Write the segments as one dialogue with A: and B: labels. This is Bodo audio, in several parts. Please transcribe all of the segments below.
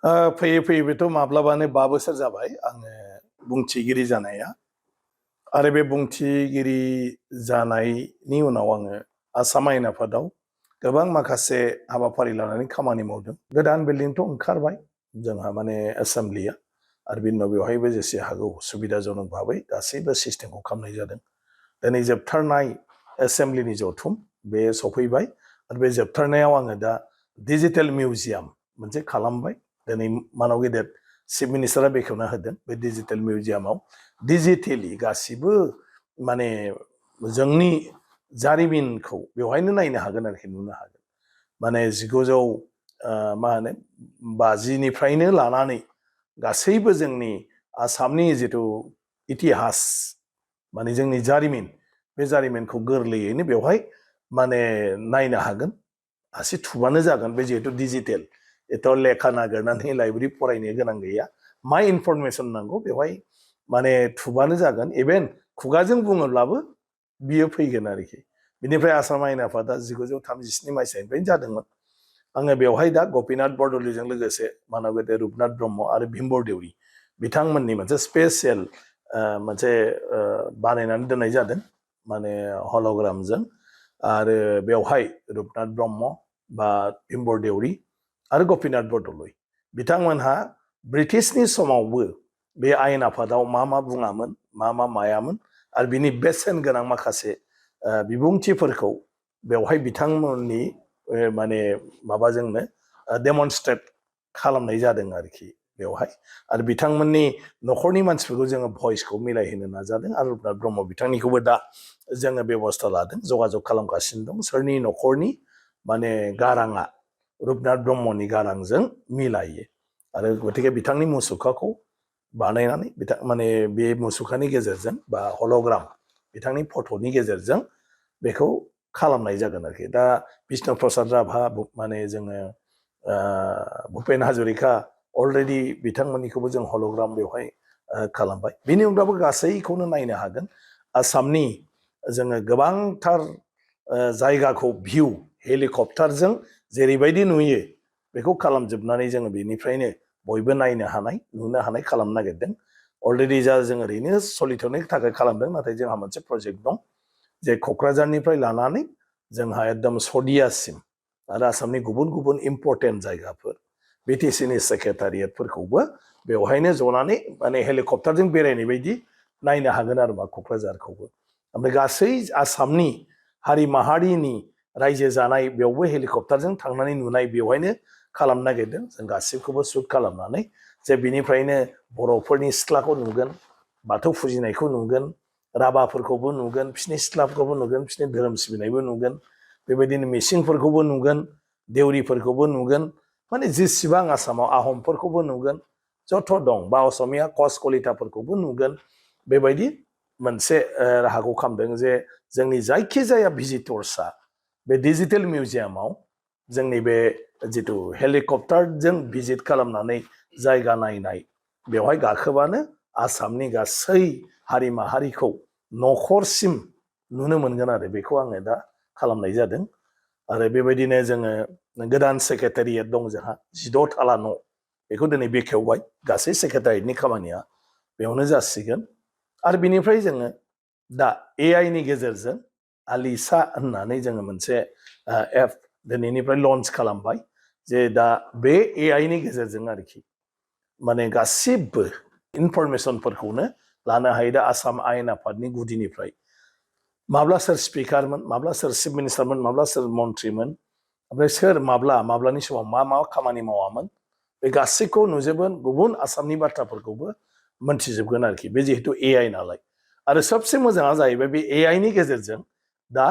A: फैयै फैयै बेथ' माब्लाबानो 5 बोसोर जाबाय आङो बुंथिगिरि जानाया आरो बे बुंथिगिरि जानायनि उनाव आङो आसाम आयेन आफादाव गोबां माखासे हाबाफारि लानानै खामानि मावदों। गोदान बिल्डिंथ' ओंखारबाय जोंहा माने एसेमब्लिया आरो बिनि उनाव बेवहायबो जेसे हागौ सुबिदाजनक भाबै गासैबो सिस्टेमखौ खालामनाय जादों। दिनै जोबथारनाय एसेमब्लिनि जथुम बे सफैबाय आरो बे जोबथारनायाव आङो दा डिजिटेल मिउजियाम मोनसे खालामबाय। दिनै मानाव गेदेर चिफ मिनिस्टारा बेखेवना होदों बे डिजिटेल मिउजियामाव डिजिटेलि गासिबो माने जोंनि जारिमिनखौ बेवहायनो नायनो हागोन आरोखि नुनो हागोन। माने 1950निफ्रायनो लानानै गासैबो जोंनि आसामनि जिथु इतिहास माने जोंनि जारिमिन बे जारिमिनखौ गोरलैयैनो बेवहाय माने नायनो हागोन। आसि थुबानो जागोन बे जिहेतु डिजिटेल एथ' लेखा नागिरनानै लाइब्रेरि फरायनो गोनां गैया। मा इनफरमेसन नांगौ बेवहाय माने थुबानो जागोन। इभेन खुगाजों बुङोब्लाबो बियो फैगोन आरोखि। बिनिफ्राय आसाम आयेन आफादा 1937 मायथाइनिफ्रायनो जादोंमोन। आङो बेवहाय दा गपिनाथ बरदलैजों लोगोसे मानाव गेदेर रुपनाथ ब्रह्म आरो भीमबर देउरि बिथांमोननि मोनसे स्पेसियेल मोनसे बानायनानै दोननाय जादों माने हल'ग्रामजों। आरो बेवहाय रुपनाथ ब्रह्म बा भीमबर देउरि आरो गपिनाथ बरदलै बिथांमोनहा ब्रिटिशनि समावबो बे आयेन आफादाव मा बुङामोन मा मायामोन आरो बिनि बेसेन गोनां माखासे बिबुंथिफोरखौ बेवहाय बिथांमोननि माने माबाजोंनो डेमनस्ट्रेट खालामनाय जादों आरोखि बेवहाय। आरो बिथांमोननि न'खरनि मानसिफोरखौ जोङो भइसखौ मिलायहोनो नाजादों आरो रुपनाथ ब्रह्म बिथांनिखौबो दा जोङो बेबस्था लादों, जगाजग खालामगासिनो दं सोरनि न'खरनि माने गाराङा रुपनाथ ब्रह्मनि गारांजों मिलायो। आरो गतिके बिथांनि मुसुखाखौ बानायनानै माने बे मुसुखानि गेजेरजों बा हल'ग्राम बिथांनि फट'नि गेजेरजों बेखौ खालामनाय जागोन आरोखि। दा बिष्णु प्रसाद राभा माने जोङो भुपेन हाजरिका अलरेडि बिथांमोननिखौबो जों हल'ग्राम बेवहाय खालामबाय। बिनि अनगाबो गासैखौनो नायनो हागोन। आसामनि जोङो गोबांथार जायगाखौ भिउ हेलिकप्टारजों जेरैबायदि नुयो बेखौ खालामजोबनानै जोङो बेनिफ्रायनो बयबो नायनो हानाय नुनो हानाय खालामनो नागिरदों। अलरेडि जों ओरैनो सोलिथ'नो थाखाय खालामदों, नाथाय जोंहा मोनसे प्रजेक्ट दं जे क'क्राझारनिफ्राय लानानै जोंहा एकदम सदियासिम आरो आसामनि गुबुन गुबुन इम्परटेन्ट जायगाफोर बिटिसिनि सेक्रेटारियेटफोरखौबो बेवहायनो जनानै माने हेलिकप्टारजों बेरायनाय बायदि नायनो हागोन आरो मा क'क्राझारखौबो। ओमफ्राय गासै आसामनि हारि माहारिनि रायजो जानाय बेयावबो हेलिकप्टारजों थांनानै नुनाय बेवहायनो खालामनो नागिरदों जों गासिबखौबो सुट खालामनानै। जे बिनिफ्रायनो बर'फोरनि सिथ्लाखौ नुगोन, बाथौ फुजिनायखौ नुगोन, राभाफोरखौबो नुगोन, बिसोरनि सिथ्लाफोरखौबो नुगोन, बिसोरनि धोरोम सिबिनायबो नुगोन, बेबायदिनो मिसिंफोरखौबो नुगोन, देउरिफोरखौबो नुगोन, माने जेसेबां आसामाव आहमफोरखौबो नुगोन, जथ' दं बा असमिया कच कलिताफोरखौबो नुगोन। बेबायदि मोनसे राहाखौ खालामदों जे जोंनि जायखिजाया भिजिटर्सआ बे डिजिटेल मिउजियामाव जोंनि बे जिथु हेलिकप्टारजों भिजिट खालामनानै जायगा नायनाय बेवहाय गाखोबानो आसामनि गासै हारि माहारिखौ न'खरसिम नुनो मोनगोन आरो बेखौ आङो दा खालामनाय जादों। आरो बेबायदिनो जोङो गोदान सेक्रेटारियेट दं जोंहा 16 थाला न' बेखौ दिनै बेखेवबाय। गासै सेक्रेटारियेटनि खामानिया बेयावनो जासिगोन। आरो बिनिफ्राय जोङो दा AI नि गेजेरजों आलिसा होननानै जोङो मोनसे एप दिनैनिफ्राय लन्च खालामबाय। जे दा बे AI नि गेजेरजों आरोखि माने गासिबो इनफरमेसनफोरखौनो लानो हायो। दा आसाम आयेन आफादनि गुदिनिफ्राय माब्ला सोर स्पिकारमोन, माब्ला सोर चिफ मिनिस्टारमोन, माब्ला सोर मन्थ्रिमोन, ओमफ्राय सोर माब्लानि समाव मा खामानि मावामोन, बे गासैखौ नुजोबगोन। गुबुन आसामनि बाथ्राफोरखौबो मोनथिजोबगोन आरोखि बे जिहेतु AI नालाय। आरो सबसे मोजाङा जाहैबाय बे AI नि गेजेरजों दा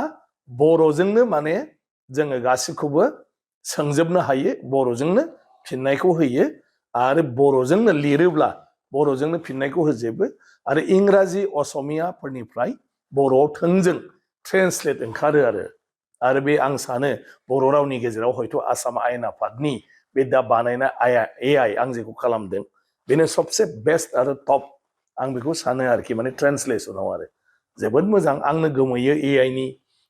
A: बर'जोंनो माने जोङो गासिखौबो सोंजोबनो हायो, बर'जोंनो फिननायखौ होयो आरो बर'जोंनो लिरोब्ला बर'जोंनो फिननायखौ होजोबो। आरो इंराजि असमियाफोरनिफ्राय बर'आव थोंजों ट्रेन्सलेट ओंखारो आरो बे आं सानो बर' रावनि गेजेराव हयथ' आसाम आयेन आफादनि बे दा बानायनाय AI आं जेखौ खालामदों बेनो सबसे बेस्ट आरो टप आं बेखौ सानो आरोखि माने ट्रेन्सलेसनाव आरो जोबोद मोजां। आंनो गोमोयो AI नि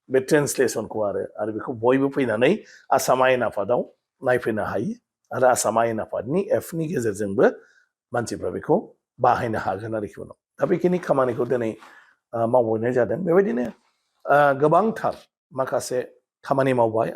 A: बे ट्रेन्सलेसनखौ आरो बेखौ बयबो फैनानै आसाम आयेन आफादाव नायफैनो हायो। आरो आसाम आयेन आफादनि एपनि गेजेरजोंबो मानसिफ्रा बेखौ बाहायनो हागोन आरोखि उनाव दा बेखिनि खामानिखौ दिनै मावबोनाय जादों बेबायदिनो गोबांथार माखासे खामानि मावबाय